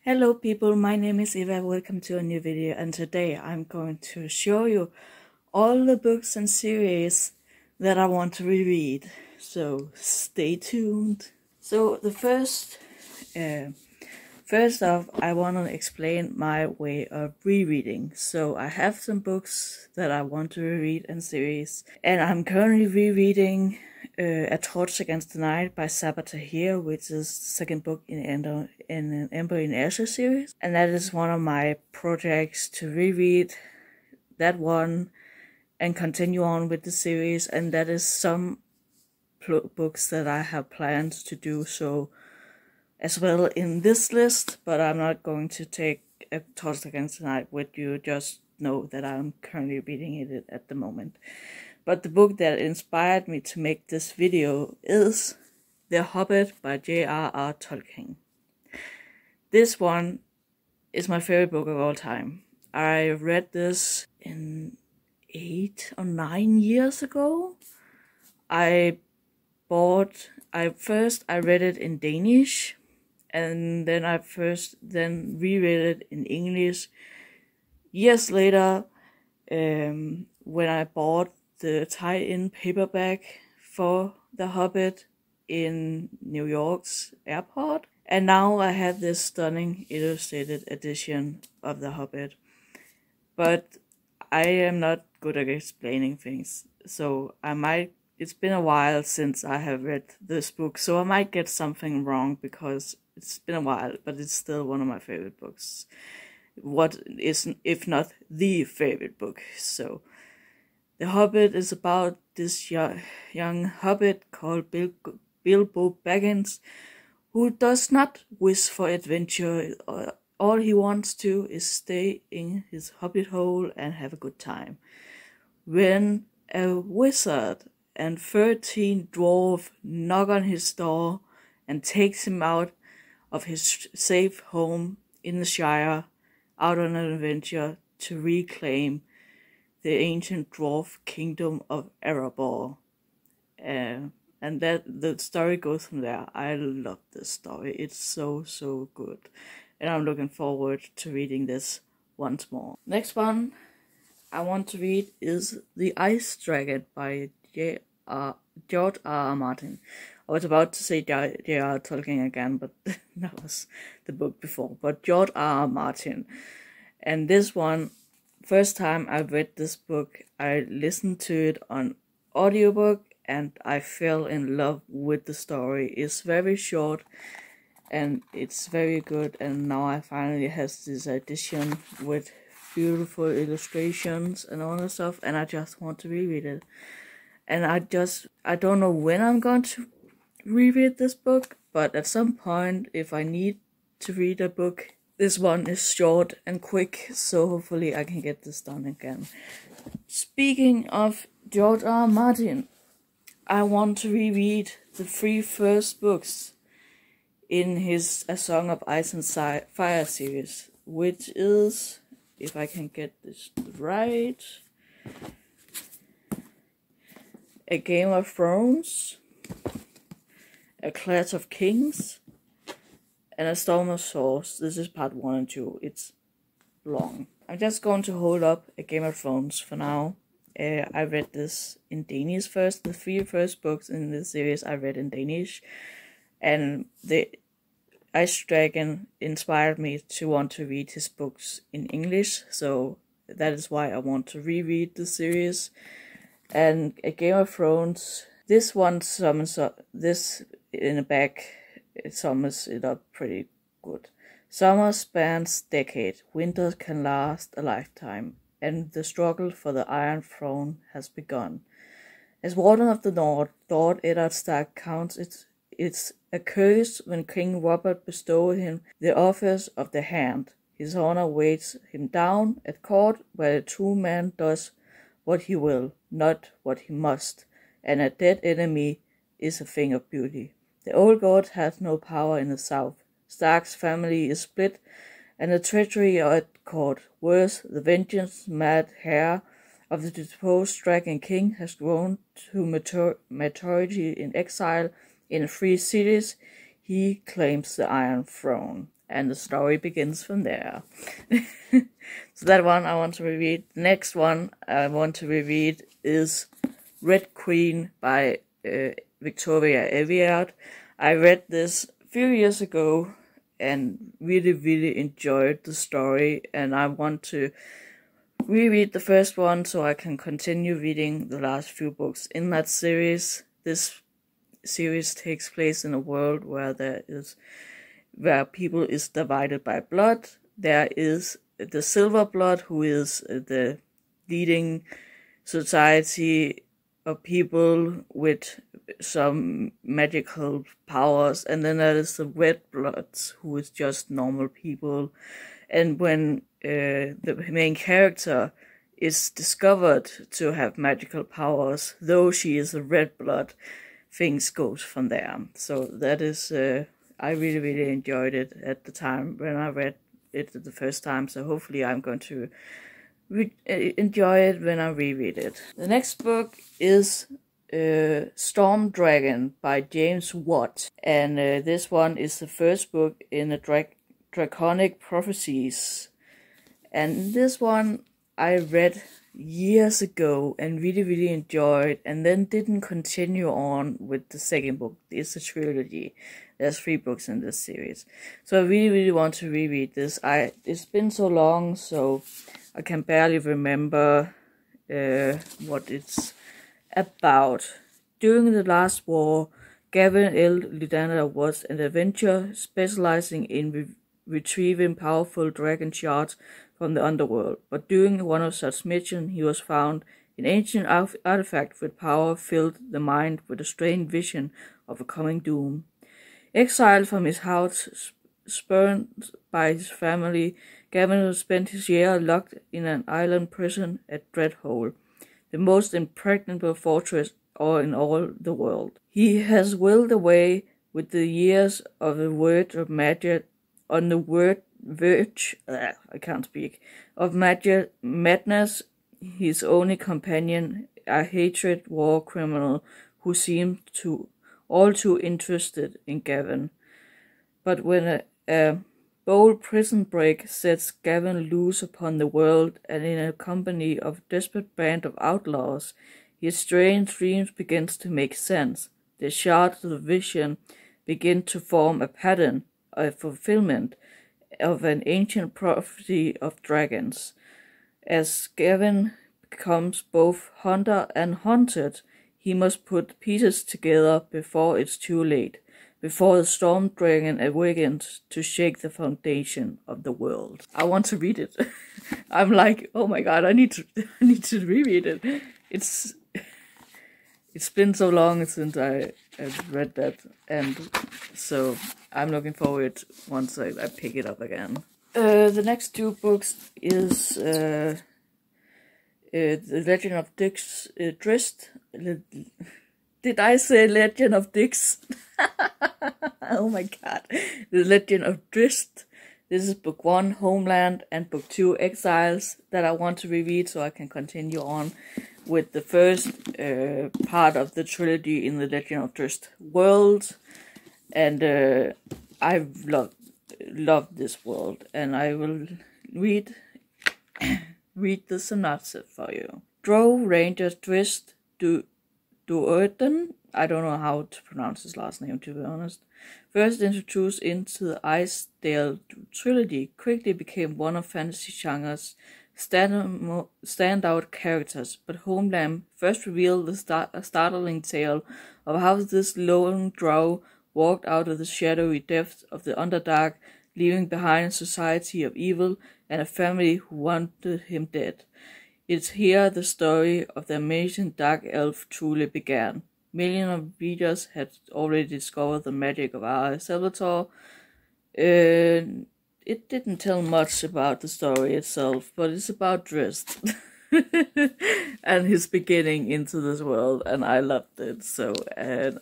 Hello people, my name is Eva, welcome to a new video, and today I'm going to show you all the books and series that I want to reread, so stay tuned. So the first off, I want to explain my way of rereading. So I have some books that I want to reread and series, and I'm currently rereading A Torch Against the Night by Sabaa Tahir, which is the second book in an Ember in Ashes series, and that is one of my projects to reread that one and continue on with the series, and that is some books that I have planned to do so as well in this list, but I'm not going to take A Torch Against the Night with you. Just know that I'm currently reading it at the moment. But the book that inspired me to make this video is The Hobbit by J.R.R. Tolkien. This one is my favorite book of all time. I read this in 8 or 9 years ago. I read it in Danish, and then I reread it in English. Years later, when I bought the tie-in paperback for The Hobbit in New York's airport, and now I have this stunning illustrated edition of The Hobbit. But I am not good at explaining things, so it's been a while since I have read this book, so I might get something wrong because it's been a while, but it's still one of my favorite books. What is, if not the favorite book? So, The Hobbit is about this young hobbit called Bilbo Baggins, who does not wish for adventure. All he wants to is stay in his hobbit hole and have a good time. When a wizard and 13 dwarves knock on his door and takes him out of his safe home in the Shire, out on an adventure to reclaim the ancient dwarf kingdom of Erebor. And that the story goes from there. I love this story. It's so good. And I'm looking forward to reading this once more. Next one I want to read is The Ice Dragon by George R.R. Martin. I was about to say J.R.R. Tolkien again, but that was the book before. But George R.R. Martin. And this one, first time I read this book, I listened to it on audiobook and I fell in love with the story. It's very short and it's very good, and now I finally have this edition with beautiful illustrations and all that stuff, and I just want to reread it. And I don't know when I'm going to reread this book, but at some point, if I need to read a book, this one is short and quick, so hopefully I can get this done again. Speaking of George R. R. Martin, I want to reread the 3 first books in his A Song of Ice and Fire series, which is, if I can get this right, A Game of Thrones, A Clash of Kings, and A Storm of Swords. This is part 1 and 2. It's long. I'm just going to hold up A Game of Thrones for now. I read this in Danish first. The 3 first books in this series I read in Danish, and the Ice Dragon inspired me to want to read his books in English, so that is why I want to reread the series. And A Game of Thrones, this one sums up, this in the back, it sums it up pretty good. Summer spans decades, winter can last a lifetime, and the struggle for the Iron Throne has begun. As Warden of the North, Lord Eddard Stark counts it's a curse when King Robert bestowed him the office of the Hand. His honor weighs him down at court, where a true man does what he will, not what he must, and a dead enemy is a thing of beauty. The old god has no power in the south. Stark's family is split, and the treachery at court. Worse, the vengeance-mad heir of the deposed Dragon King has grown to maturity in exile in 3 cities. He claims the Iron Throne. and the story begins from there. So that one I want to reread. The next one I want to reread is Red Queen by Victoria Aveyard. I read this a few years ago and really enjoyed the story, and I want to reread the first one so I can continue reading the last few books in that series. This series takes place in a world where people is divided by blood. There is the Silver Blood, who is the leading society of people with some magical powers, and then there is the Red Bloods, who is just normal people. And when the main character is discovered to have magical powers, though she is a red blood, things goes from there. So that is, I really enjoyed it at the time when I read it the first time. So hopefully I'm going to enjoy it when I reread it. The next book is Storm Dragon by James Watt, and this one is the first book in the Draconic Prophecies. And this one I read years ago and really enjoyed, and then didn't continue on with the second book. It's a trilogy. There's 3 books in this series. So I really want to reread this. It's been so long, so I can barely remember what it's about. During the last war, Gavin L. Lidana was an adventurer specializing in retrieving powerful dragon shards from the underworld, but during one of such missions he was found an ancient artifact with power filled the mind with a strange vision of a coming doom. Exiled from his house, spurned by his family, Gavin spent his year locked in an island prison at Dreadhole, the most impregnable fortress in all the world. He has willed away with the years of the word of magic on the verge of madness. His only companion, a hatred war criminal who seemed all too interested in Gavin. But when a bold prison break sets Gavin loose upon the world, and in a company of a desperate band of outlaws, his strange dreams begins to make sense. The shards of the vision begin to form a pattern, a fulfillment of an ancient prophecy of dragons. As Gavin becomes both hunter and hunted, he must put pieces together before it's too late, before the storm dragon awakens to shake the foundation of the world. I want to read it. I'm like, oh my god, I need to reread it. It's been so long since I've read that, and so I'm looking forward once I pick it up again. The next 2 books is The Legend of Drizzt. Did I say Legend of Dix? Oh my god. The Legend of Drizzt. This is book 1, Homeland, and book 2, Exiles, that I want to reread so I can continue on with the first part of the trilogy in the Legend of Drizzt world. And I love this world, and I will read the synopsis for you. Drow Ranger Drizzt Do'Urden, I don't know how to pronounce his last name, to be honest, first introduced into the Icedale trilogy, quickly became one of fantasy genre's standout characters, but Homeland first revealed a startling tale of how this lone drow walked out of the shadowy depths of the Underdark, leaving behind a society of evil and a family who wanted him dead. It's here the story of the amazing dark elf truly began. Millions of readers had already discovered the magic of our Salvatore. It didn't tell much about the story itself, but it's about Drizzt and his beginning into this world, and I loved it. So, and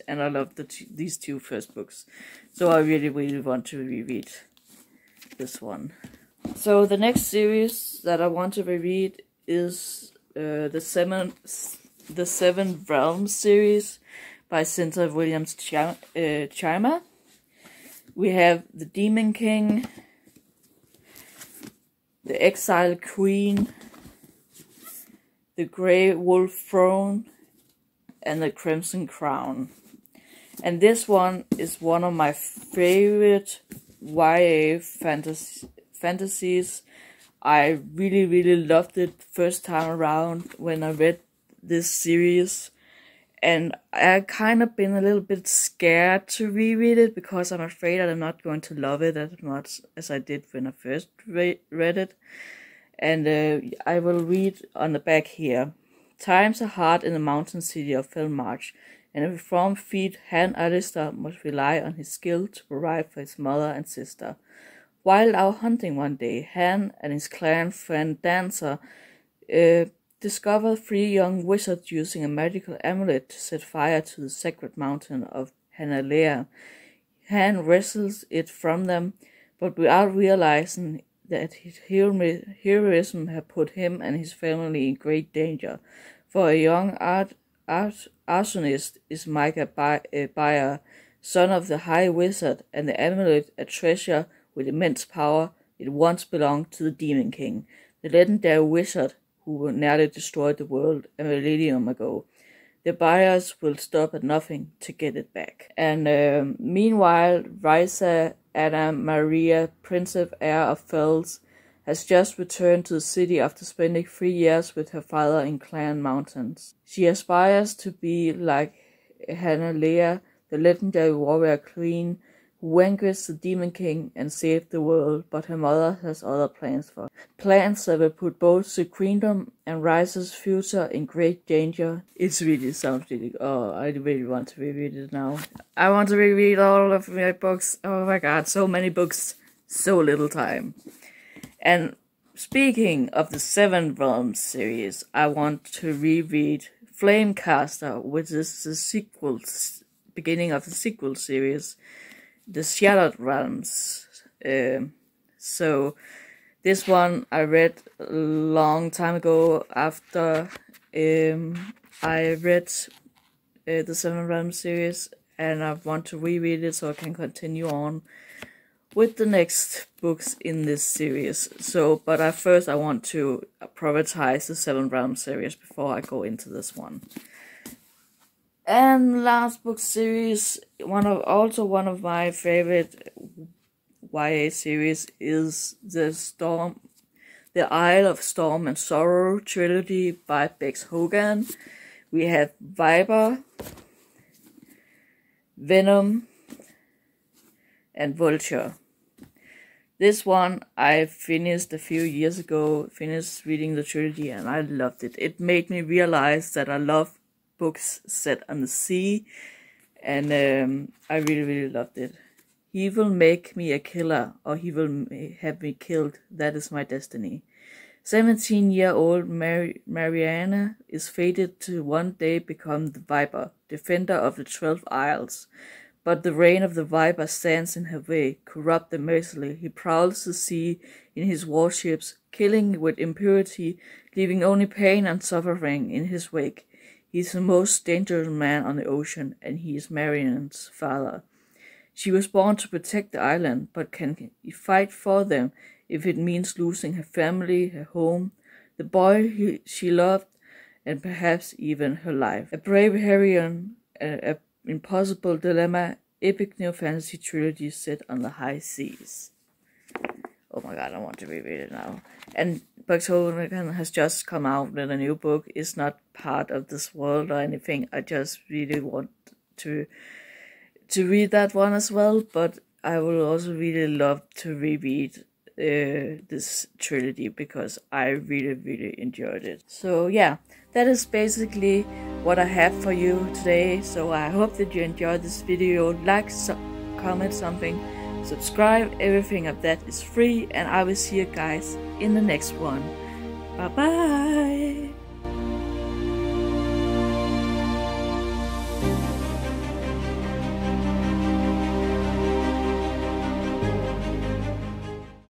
I loved these 2 first books. So I really want to reread this one. So the next series that I want to reread is the Seven Realms series by Cynthia Williams Chima. We have the Demon King, the Exiled Queen, the Grey Wolf Throne, and the Crimson Crown. And this one is one of my favorite YA fantasies. I really loved it first time around when I read this series. And I kind of been a little bit scared to reread it because I'm afraid that I'm not going to love it as much as I did when I first read it. And I will read on the back here. Times are hard in the mountain city of Felmarch, and a reformed thief, Han Alistair, must rely on his skill to provide for his mother and sister. While out hunting one day, Han and his clan friend Dancer discovered 3 young wizards using a magical amulet to set fire to the sacred mountain of Hanalea. Han wrestles it from them, but without realizing that his heroism had put him and his family in great danger. For a young arsonist is Micah Bayer, son of the High Wizard, and the amulet a treasure with immense power. It once belonged to the Demon King, the legendary wizard who nearly destroyed the world a millennium ago. The buyers will stop at nothing to get it back. And meanwhile, Risa Anna Maria, Princess Heir of Fels, has just returned to the city after spending 3 years with her father in Clan Mountains. She aspires to be like Hanalea, the legendary warrior queen, who vanquished the Demon King and saved the world, but her mother has other plans for her. Plans that will put both the queendom and Rise's future in great danger. It really sounds really... Oh, I really want to reread it now. I want to reread all of my books. Oh my god, so many books, so little time. And speaking of the Seven Realms series, I want to reread Flamecaster, which is the sequel, beginning of the sequel series, the Shattered Realms. So this one I read a long time ago after I read the Seven Realms series, and I want to reread it so I can continue on with the next books in this series. So, but first I want to prioritize the Seven Realms series before I go into this one. And last book series, one of my favorite YA series is the Isle of Storm and Sorrow trilogy by Bex Hogan. We have Viper, Venom, and Vulture. This one I finished a few years ago, finished reading the trilogy, and I loved it. It made me realize that I love books set on the sea, and I really loved it. He will make me a killer, or he will have me killed. That is my destiny. 17-year-old Mariana is fated to one day become the Viper, defender of the 12 Isles. But the reign of the Viper stands in her way. Corrupt and merciless, he prowls the sea in his warships, killing with impunity, leaving only pain and suffering in his wake. He is the most dangerous man on the ocean, and he is Marianne's father. She was born to protect the island, but can fight for them if it means losing her family, her home, the boy she loved, and perhaps even her life. A brave heroine, a impossible dilemma, epic neo-fantasy trilogy set on the high seas. Oh my god, I want to reread it now. And Bex Hogan has just come out with a new book. It's not part of this world or anything. I just really want to read that one as well, but I will also really love to reread this trilogy because I really enjoyed it. So yeah, that is basically what I have for you today. So I hope that you enjoyed this video. Like, comment something, subscribe, everything of that is free, and I will see you guys in the next one. Bye bye.